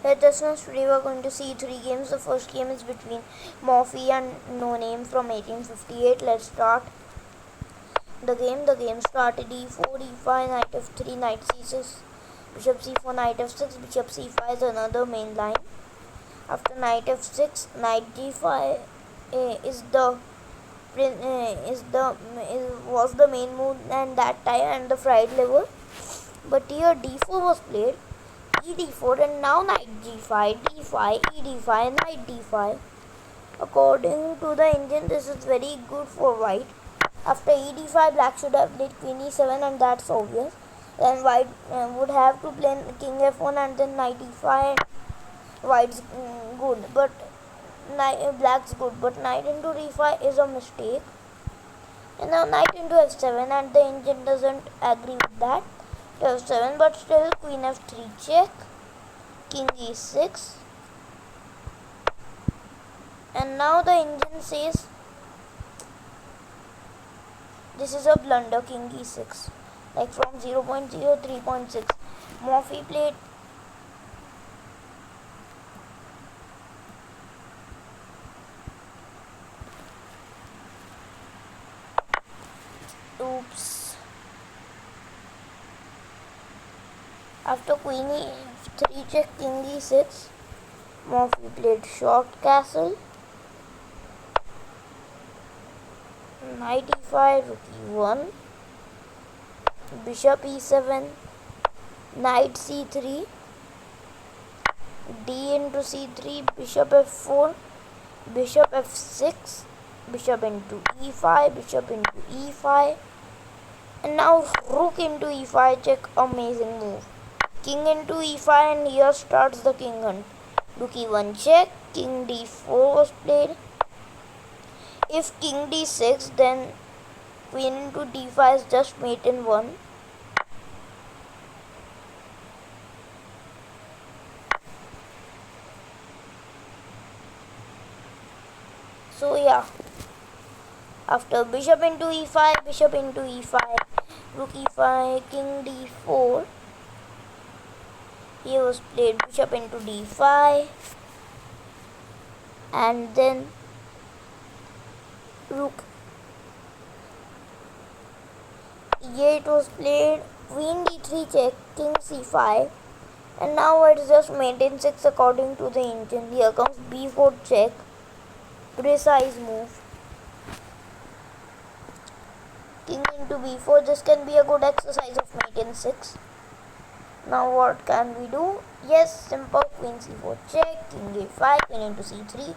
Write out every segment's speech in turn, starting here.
Hey listeners, today we are going to see three games. The first game is between Morphe and No Name from 1858. Let's start the game started e4, e5, knight f3, knight c6, bishop c4, knight f6, bishop c5 is another main line. After knight f6, knight g5 was the main move and that time and the fried level. But here d4 was played, e d4, and now knight g5, d5, e d5, knight d5. According to the engine, this is very good for white. After e d5, black should have played queen e7, and that's obvious. Then white would have to play king f1 and then knight e5, and white's good, but black's good. But knight into d5 is a mistake. And now knight into f7, and the engine doesn't agree with that. F7, but still queen f3 check, king e6, and now the engine says this is a blunder, king e6, like from 0.0 3.6. Morphe played oops. After queen e3 check, king e6, Morphe played short castle, knight e5, rook e1, bishop e7, knight c3, d into c3, bishop f4, bishop f6, bishop into e5, bishop into e5, and now rook into e5 check, amazing move. King into e5, and here starts the king hunt. Rook e1 check, king d4 was played. If king d6, then queen into d5 is just mate in 1. So yeah, after bishop into e5, bishop into e5, rook e5, king d4, here was played bishop into d5, and then rook e8 was played, queen d3 check, king c5, and now it's just mate in 6 according to the engine. Here comes b4 check, precise move, king into b4. This can be a good exercise of mate in 6. Now what can we do? Yes, simple, queen c4 check, king a5, queen into c3,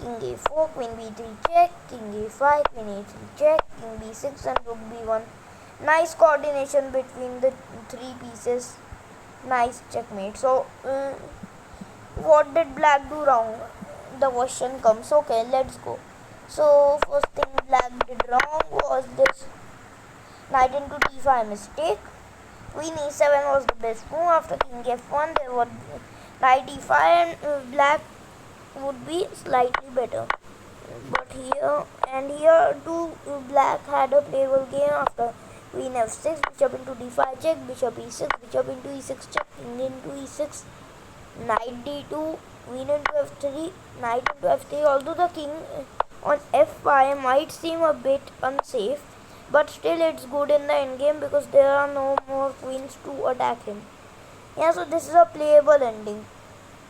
king a4, queen b3 check, king a5, queen a3 check, king b6, and rook b1. Nice coordination between the three pieces. Nice checkmate. So what did black do wrong? The question comes. Okay, let's go. So first thing black did wrong was this knight into d5 mistake. Queen e7 was the best move. After king f1, there was knight e5, and black would be slightly better. But here too, black had a playable game. After queen f6, bishop into d5 check, bishop e6, bishop into e6 check, king into e6, knight d2, queen into f3, knight into f3. Although the king on f5 might seem a bit unsafe, but still it's good in the endgame because there are no more queens to attack him. Yeah, so this is a playable ending.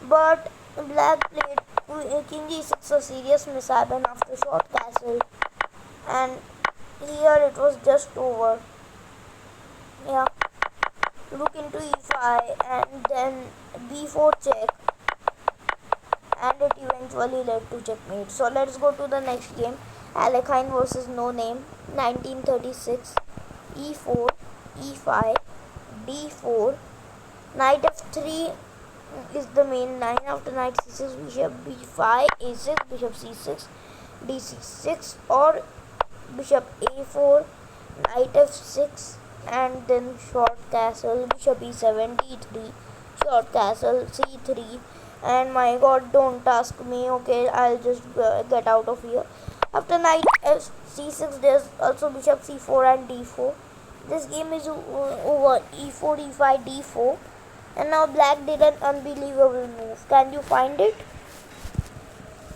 But black played king e6, a serious mishap, and after short castle, and here it was just over. Yeah, rook into e5, and then b4 check, and it eventually led to checkmate. So let's go to the next game. Alekhine versus No Name, 1936. e4, e5, d4, knight f3 is the main line. After knight c6, bishop b5, a6, bishop c6, dc6, or bishop a4, knight f6, and then short castle, bishop e7, d3, short castle, c3, and my god, don't ask me. Okay, I'll just get out of here. After knight c6, there's also bishop c4 and d4. This game is over. e4, e5, d4. And now black did an unbelievable move. Can you find it?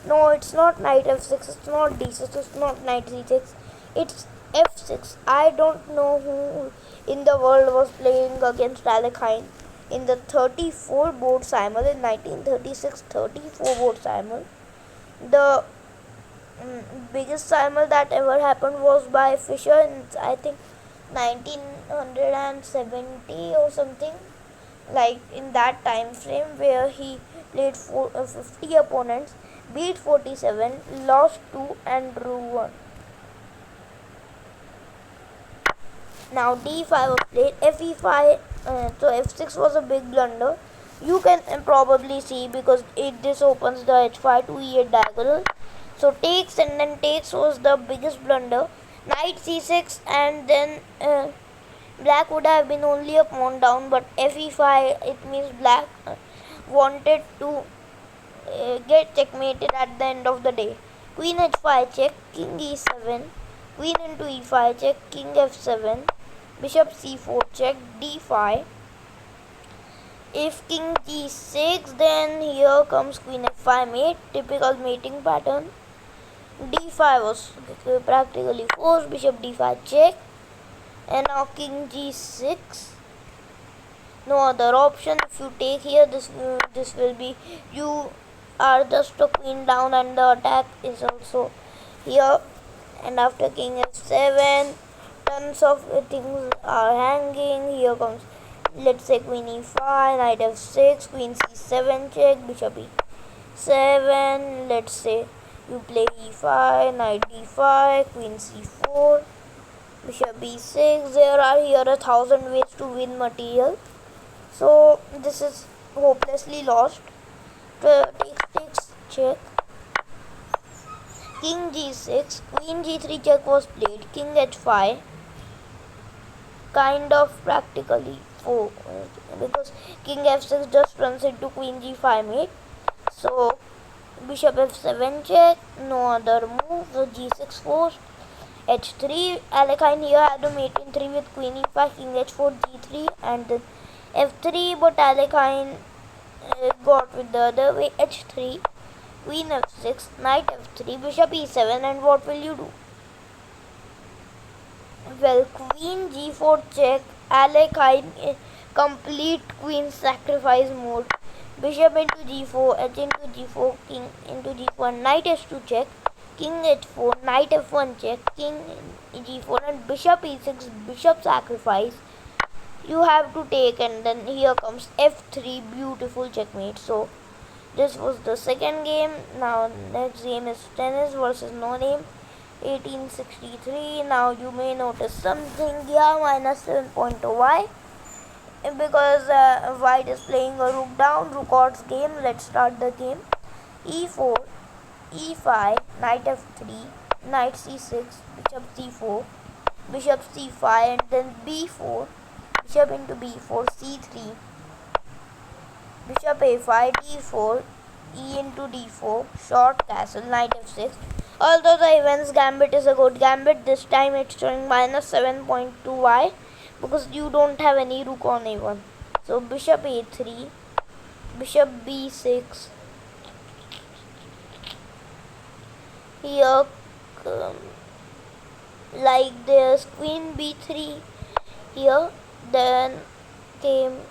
No, it's not knight f6, it's not d6, it's not knight c6, it's f6. I don't know who in the world was playing against Alekhine in the 34 board simul in 1936-34 board simul. The biggest simul that ever happened was by Fischer in, I think, 1970 or something, like in that time frame, where he played 50 opponents, beat 47, lost 2 and drew 1. Now d5 was played, fe5, so f6 was a big blunder. You can probably see, because this opens the h5 to e8 diagonal. So takes and then takes was the biggest blunder. Knight c6, and then black would have been only a pawn down, but fe5, it means black wanted to get checkmated at the end of the day. Queen h5 check, king e7, queen into e5 check, king f7, bishop c4 check, d5. If king g6, then here comes queen f5 mate, typical mating pattern. d5 was practically forced, bishop d5 check, and now king g6. No other option. If you take here, this will be, you are just a queen down, and the attack is also here. And after king f7, tons of things are hanging. Here comes, let's say, queen e5, knight f6, queen c7 check, bishop e7. Let's say you play e5, knight d5, queen c4, bishop b6. There are here 1,000 ways to win material, so this is hopelessly lost. Takes check, king g6, queen g3 check was played, king h5, kind of practically because king f6 just runs into queen g5 mate. So bishop f7 check, no other move, so g6 forced, h3. Alekhine here had a mate in 3 with queen e5, king h4, g3, and then f3, but Alekhine got with the other way, h3, queen f6, knight f3, bishop e7, and what will you do? Well, queen g4 check, Alekhine complete queen sacrifice mode, bishop into g4, h into g4, king into g4, knight h2 check, king h4, knight f1 check, king g4, and bishop e6, bishop sacrifice. You have to take, and then here comes f3, beautiful checkmate. So this was the second game. Now next game is tennis versus no name, 1863. Now you may notice something here, minus 7.0. Why? Because white is playing a rook down, rook odds game. Let's start the game. e4, e5, knight f3, knight c6, bishop c4, bishop c5, and then b4, bishop into b4, c3, bishop a5, d4, e into d4, short castle, knight f6. Although the events gambit is a good gambit, this time it's showing minus 7.2. Why? Because you don't have any rook on a1. So bishop a3, bishop b6. Here, like this, queen b3 here. Then came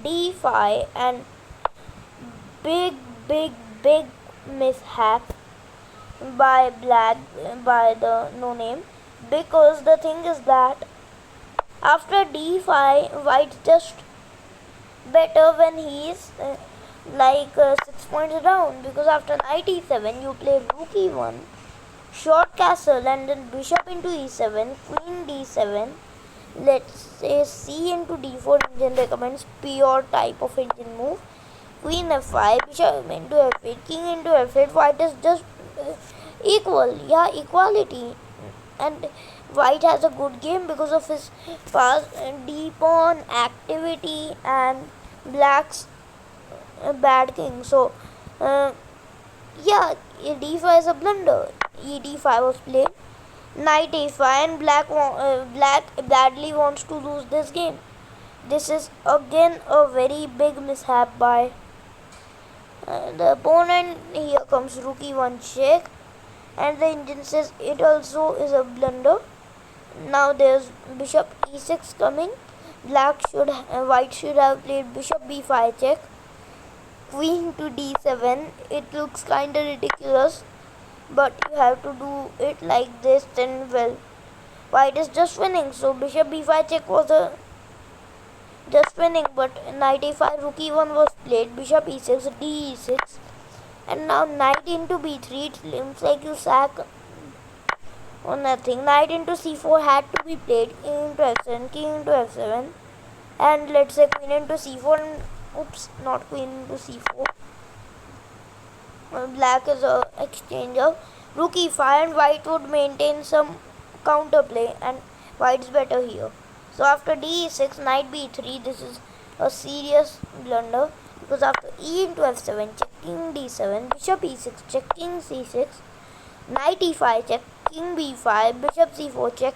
d5, and big mishap by black, by the no name, because the thing is that after d5, white just better when he is 6 points down, because after knight e7 you play rook e1, short castle, and then bishop into e7, queen d7. Let's say c into d4, Indian recommends pure type of Indian move. Queen f5, bishop into f8, king into f8. White is just equal, equality, and white has a good game because of his fast d pawn activity and black's bad king. So d5 is a blunder. e d5 was played, knight a5, and black badly wants to lose this game. This is again a very big mishap by the opponent. Here comes rook e1 check, and the engine says it also is a blunder. Now there's bishop e6 coming. White should have played bishop b5 check, queen to d7. It looks kinda ridiculous, but you have to do it like this, then well, white is just winning. So bishop b5 check was a just winning, but knight a5 rook e1 was played, bishop e6 d e6, and now knight into b3. It seems like you sack or nothing. Knight into c4 had to be played, king into f7, king into f7, and let's say queen into c4, and oops, not queen into c4. Black is a exchanger, rook e5, and white would maintain some counterplay, and white's better here. So after d6, knight b3, this is a serious blunder, because after e into f7, check king d7, bishop e6, check king c6, knight e5 check, king b5, bishop c4 check,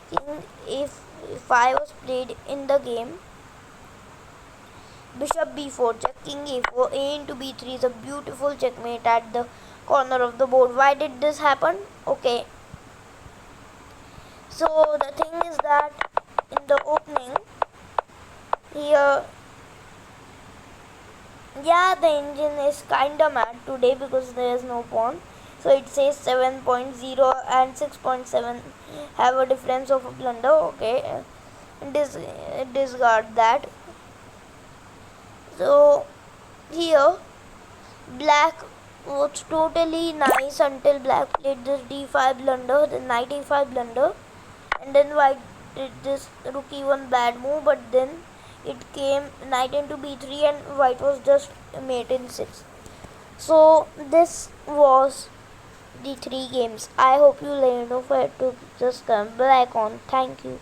king a5 was played in the game, bishop b4 check, king a4, a into b3 is a beautiful checkmate at the corner of the board. Why did this happen? Okay, so the thing is that in the opening here, yeah, the engine is kinda mad today because there is no pawn. So it says 7.0 and 6.7 have a difference of a blunder. Okay, discard that. So here black was totally nice until black played this d5 blunder, the knight a5 blunder, and then white did this rook e1 bad move, but then it came knight into b3 and white was just mate in 6. So this was the 3 games. I hope you learned of it to just come back on. Thank you.